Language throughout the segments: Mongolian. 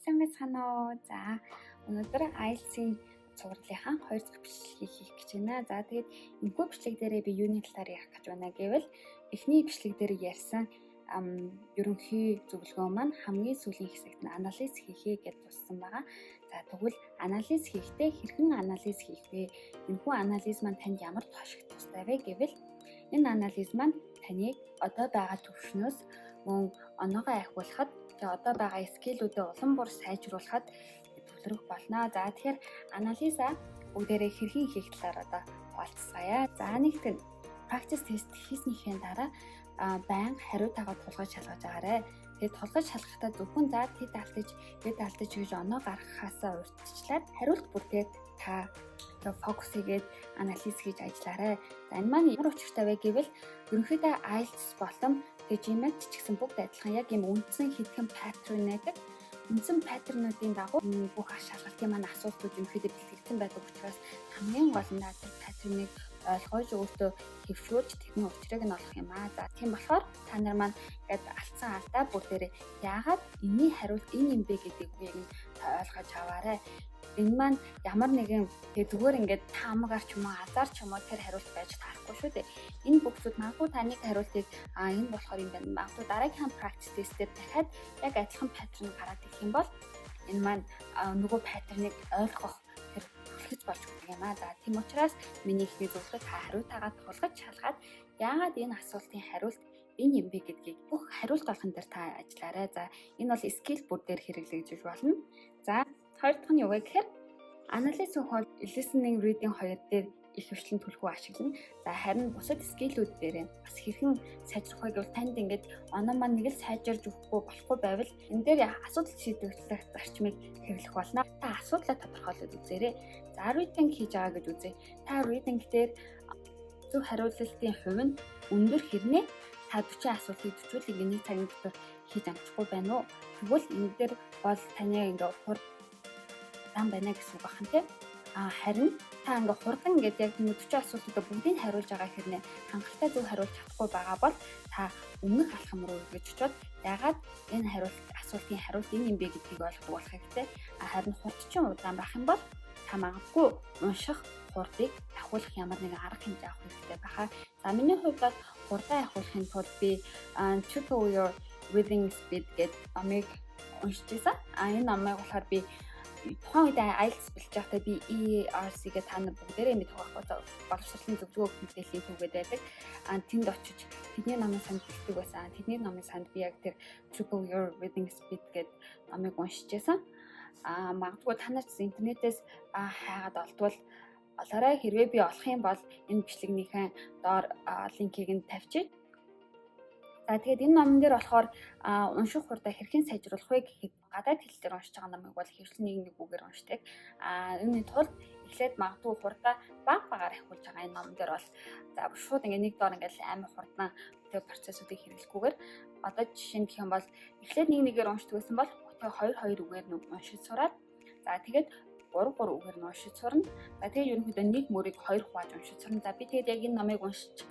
Сайн байцгаана уу? За өнөөдөр IELTS-ийн сургалтынхаа 2 дахь бичлэгийг хийх гэж байна. За тэгээд энэхүү бичлэг дээрээ би юуны талаар ярих гэж байна гэвэл эхний бичлэг дээр ярьсан ерөнхий зөвлөгөө маань хамгийн сүүлийн хэсэгт нь анализ хийхээ гэж туссан байгаа. За тэгвэл анализ хийхдээ хэрхэн анализ хийх вэ? Энэхүү анализ маань танд ямар ашиг тустай вэ гэвэл энэ анализ маань таныг одоо байгаа төвшнөөс мөн оноогоо ахиулахад одоо байгаа скиллүүдээ улам бүр сайжруулахад төвлөрөх болно. За тэгэхээр анализа бүгдээрээ хэрхэн хийх талаар одоо хуваалцгаая. За нэгт practice test хийснийхээ дараа байнга хариутаагаа тулгаж шалгаж агаарай. Тэгээд тулгаж шалгахдаа зөвхөн за тэд алдаж гэж оноо гаргахаасаа урьдчилаад хариулт бүртээ та фокус хийгээд анализ хийж ажиллаарай. За энэ маань ямар учиртай вэ гэвэл ерөнхийдөө IELTS болон GMAT ч гэсэн бүгд адилхан яг юм үндсэн хэдхэн паттерн байдаг. Үндсэн паттернуудын дагуу бүх шалгалтын маань асуултууд ерөнхийдөө бэлтгэгдсэн байдаг учраас хамгийн гол нь тэр паттерныг ойлгож өөртөө хэвшүүлж тэрний учрыг нь олох юм аа. За тийм болохоор та нар маань ингээд алдсан алдаа бүр дээрээ яагаад энэний хариулт энэ юм бэ гэдгийг нь ойлгож аваарай. Энэ маань ямар нэгэн зүгээр ингээд таамагаар ч юм уу азар ч юм уу тэр хариулт байж таарахгүй шүү дээ. Энэ бүгдүүд магадгүй таны хариултыг энэ болохоор юм байна. Магадгүй дараагийн practice test-дээр дахиад яг адилхан паттерн гараад ирэх юм бол энэ маань нөгөө паттерныг ойлгох тэр хүлхэж болж байгаа юм аа. За тийм учраас миний ихний зөвлөгөө та хариутаагаа тулгаж шалгаад яагаад энэ асуултын хариулт энэ юм бэ гэдгийг бүх хариулт олгон дээр та ажиллаарай. За энэ бол skill бүр дээр хэрэглэгдэж болно. За хоёр дахь нь юу вэ гэхээр анализ ухаал listening reading хоёр дээр их хвшлэн түлхүү ашиглана. За харин бусад скиллүүд дээр бас хэрхэн сайжрах вэ гэвэл танд ингээд оноо маань нэг л сайжирж өгөхгүй болохгүй байвал энэ дээр асуудал шийдвэрлэх зарчмыг хэрэглэх болно. Та асуудлаа тодорхойлоод үзээрэй. За reading хийж байгаа гэж үзье. Та reading дээр зөв хариултын хувь нь өндөр хэрнээ та 40 асуултыг 40-ыг 1 цагийн дотор хийж амжихгүй байна уу? Тэгвэл энэ дээр бол таны ингээд хурдан байна гэсэн үг байна тийм. Харин та ингээ хурдан ингээд яг 40 асуултуудаа бүгдийг хариулж байгаа хэрнээ хангалттай зөв хариулж чадахгүй байгаа бол та өмнөх алхам руу эргэж очиод ягаад энэ асуултын хариулт энэ юм бэ гэдгийг ойлгох болох хэрэгтэй. Харин хурдчин удаан байх юм бол та магадгүй унших хурдыг ахиулах ямар нэгэн арга хэмжээ авах хэрэгтэй байхаа. За миний хувьд бол хурдан ахиулахын тулд би Triple Your Reading Speed гэдэг номыг уншиж байсан. Энэ номыг болохоор би тухайн үед IELTS бэлж байхдаа би ERC-гээ та нар бүгдээрээ мэдэх байхгүй боловсролын зөвлөгөө мэдээллийн түгээд байдаг. Тэнд очиж тэдний номын санд бэлтгэв байсан. Тэдний номын санд би яг тэр Triple Your Reading Speed гэдэг номыг уншиж байсан. Магадгүй та нар ч интернетээс хайгаад олдвол олоорой. Хэрвээ би олох юм бол энэ бичлэгнийхэн доор линкийг нь тавьчих. За тэгээд энэ номон дээр болохоор унших хурдаа хэрхэн сайжруулах вэ гэхэд гадаад хэл дээр уншиж байгаа номыг бол хэвшлэн нэг үгээр уншдаг. Үүний тулд эхлээд магадгүй хурдаа багаар ахиулж байгаа энэ номон дээр бол за шууд ингээ нэг доор ингээл амар хурдан тэр процессуудыг хэрэглэхгүйгээр одоо жишээ нь гэх юм бол эхлээд нэгээр уншдаг байсан бол тэгээ 2 үгээр нь уншиж сураад за тэгээд 3 үгээр нь уншиж сурна. За тэгээд ерөнхийдөө нэг мөрийг 2 хувааж уншиж сурна. За би тэгээд яг энэ номыг уншиж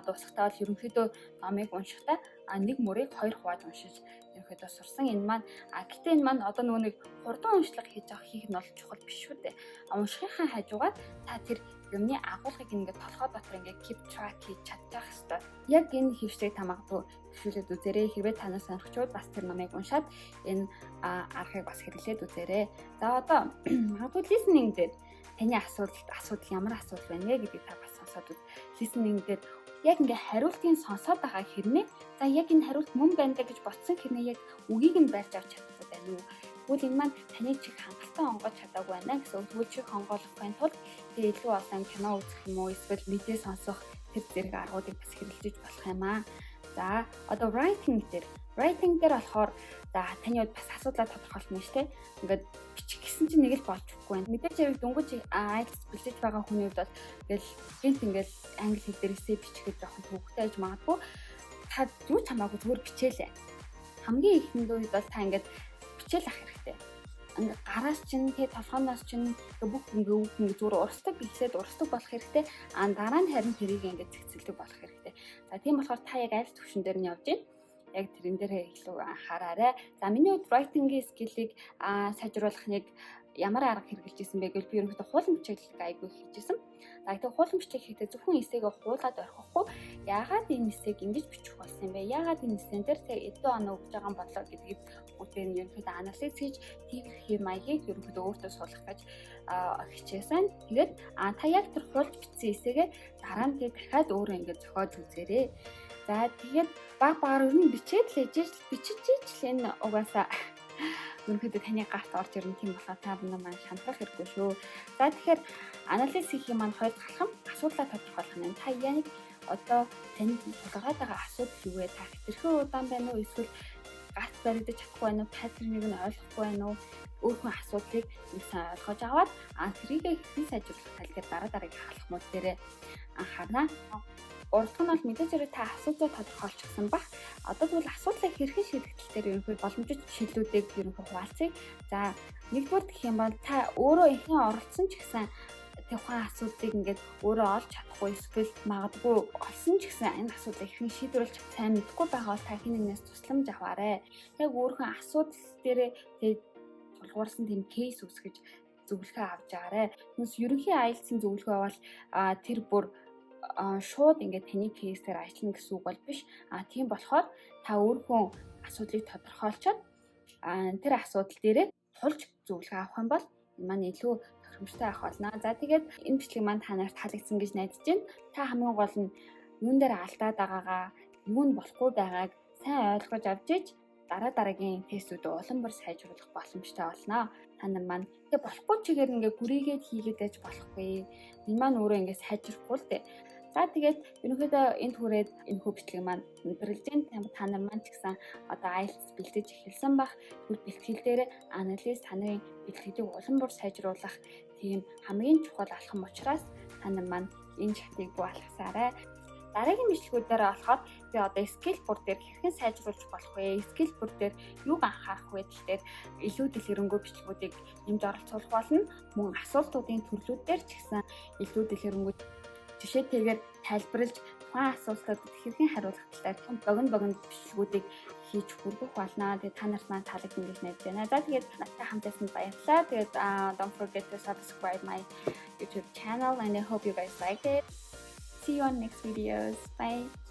дуусгатаа бол ерөнхийдөө номыг уншихдаа нэг мөрийг 2 хувааж уншиж ерөнхийдөө сурсан. Энэ маань гэтээ энэ маань одоо нөгөө нэг хурдан уншлага хийх нь бол чухал биш шүү дээ. Уншихын хажуугаар та тэр юмны агуулгыг ингээд толгой дотор ингээд keep track хийж чадчих хэвээр. Яг энэ хэвшлийг та магадгүй хэвшүүлээд үзээрэй. Хэрвээ танаас сонирхчвал бас тэр номыг уншаад энэ аргыг бас хэрэглээд үзээрэй. За одоо магадгүй listening дээр таны асуудал ямар асуудал байна вэ гэдгийг та бас сонсоод үз. Listening дээр яг ингээ хариултыг сонсоод байгаа хэрнээ за яг энэ хариулт мөн байна гэж бодсон хэрнээ яг үгийг нь барьж авч чадахгүй байна уу? Тэгвэл энэ маань таны чих хангалттай онгож чадаагүй байна гэсэн үг. Чих онгоолохын тулд тэгээ илүү олон кино үзэх юм уу эсвэл мэдээ сонсох тэр зэрэг аргуудыг бас хэрэглэж болох юм аа. За одоо writing дээр болохоор за таны хувьд бас асуудлаа тодорхойлно шүү дээ. Ингээд бичих гэсэн чинь нэг л болж өгөхгүй байна. Мэдээж яг дөнгөж IELTS бэлдэж байгаа хүний хувьд бол ингээл англи хэл дээр эссе бичгээд жоохон төвөгтэй байж магадгүй. Та юу ч хамаагүй зүгээр бичээлээ. Хамгийн ихэнд үед бол та ингээд бичээл ах хэрэгтэй. Ингээд гараас чинь толгооноос чинь бүх ингээ зүгээр урсдаг гэхлээр урсдаг болох хэрэгтэй. Дараа нь харин тэрийг ингээд цэцэлдэг болох хэрэгтэй. За тийм болохоор та яг аль төвшин дээр нь явж байна. яг тэрэн дээрээ илүү анхаараарай. За миний хувьд writing-ийн скиллийг сайжруулах нэг ямар арга хэрэгжилж исэн бэ гэвэл би ерөнхийдөө хуулан бичиглэлийг айгүй хийжсэн. За гэдэг хуулан бичлэг хийхдээ зөвхөн эсэгээ хуулаад орхихгүй яагаад энэ эсэгийг ингэж бичих болсон юм бэ? Яагаад энэ эсэн дээр эдэн оноо өгж байгаа юм болоо гэдгийг бүгдээ нь ерөнхийдөө анализ хийж тийх маягийг ерөнхийдөө өөртөө суулгах гэж хичээсэн. Тэгээд та яг тэр хуулж бичсэн эсэгээ дараа нь дахиад өөрөө ингэж зохиож үзээрэй. За тэгээд баг ер нь бичиж л энэ угаасаа ерөнхийдөө таны гарт орж ирнэ тийм болохоор та бүхэн маань шантрах хэрэггүй шүү. За тэгэхээр анализ хийх юм маань хоёр талхам асуудлаа тодорхойлох нь. Та яг одоо танд тулгараад байгаа асуудал юу вэ? Та хэтэрхий удаан байна уу? Эсвэл гарт баригдаж чадахгүй байна уу? Паттерныг нь ойлгохгүй байна уу? Өөрхөн асуудлыг нэг сайн ойлгож аваад тэрийг хэрхэн сайжруулах талаар дараагийн хаалхмууд дээрээ анхаарна. Урдх нь бол мэдээж хэрэг та асуудлыг тодорхойлчихсан баг. Одоо тэгвэл асуудлыг хэрхэн шийдэх тал дээр ерөнхийдөө боломжит шийдлүүдийг ерөнхийдөө хуваалцъя. За нэгдүгээр гэх юм бол та өөрөө ихэнх оролцсон ч гэсэн тухайн асуудлыг ингээд өөрөө олж чадахгүй эсвэл магадгүй олсон ч гэсэн энэ асуудлыг хэрхэн шийдвэрлэж сайн мэдэхгүй байгаа бол та хэн нэгнээс тусламж аваарай. Яг өөрхөн асуудал дээрээ тулгуурсан тийм кейс үсгэж зөвлөгөө авч байгаарай. Тэгээс ерөнхий IELTS-ийн зөвлөгөө бол тэр бүр шууд ингээд таны кейсээр ажиллана гэсэн үг бол биш. Тийм болохоор та өөрхөн асуудлыг тодорхойлцоод тэр асуудал дээрээ тулж зөвлөгөө авах юм бол энэ маань илүү тохиромжтой авах болно. За тэгээд энэ бичлэг маань та нарт таалагдсан гэж найдаж байна. Та хамгийн гол нь юун дээр алдаад байгаагаа, юу нь болохгүй байгааг сайн ойлгож авч иж дараагийн тестүүд улам бүр сайжруулах боломжтой болно. Та нар маань тэгээ болохгүй чигээр ингээ гүрийгээд хийгээд байж болохгүй. Энэ маань өөрөө ингээ сайжрахгүй л дээ. За тэгээд ерөнхийдөө энд хүрээд энэ хүү бичлэг маань өндөрлж байна. Та нар маань ч гэсэн одоо IELTS бэлдэж эхэлсэн бах. Тэгвэл бэлтгэл дээр анализ таны бэлтгэлийг улам бүр сайжруулах тийм хамгийн чухал алхам учраас та нар маань энэ шатыг бүү алгасаарай. Дараагийн бичлэгүүдээр болохоор би одоо skill бүр дээр хэрхэн сайжруулж болох вэ? Skill бүр дээр юуг анхаарах вэ гэхдээ илүү дэлгэрэнгүй бичлэгүүдийг нэмж оролцуулах болно. Мөн асуултуудын төрлүүд дээр ч гэсэн илүү дэлгэрэнгүй жишээтэйгээр тайлбарлаж тухайн асуултад хэрхэн хариулах талаар богино бичлэгүүдийг хийж хүргэх болно. Тэгээд та нарт маань таалагдсан гэж найдаж байна. За тэгээд надтай хамт байсанд баярлалаа. Тэгээд don't forget to subscribe my YouTube channel and I hope you guys like it. See you on next videos. Bye.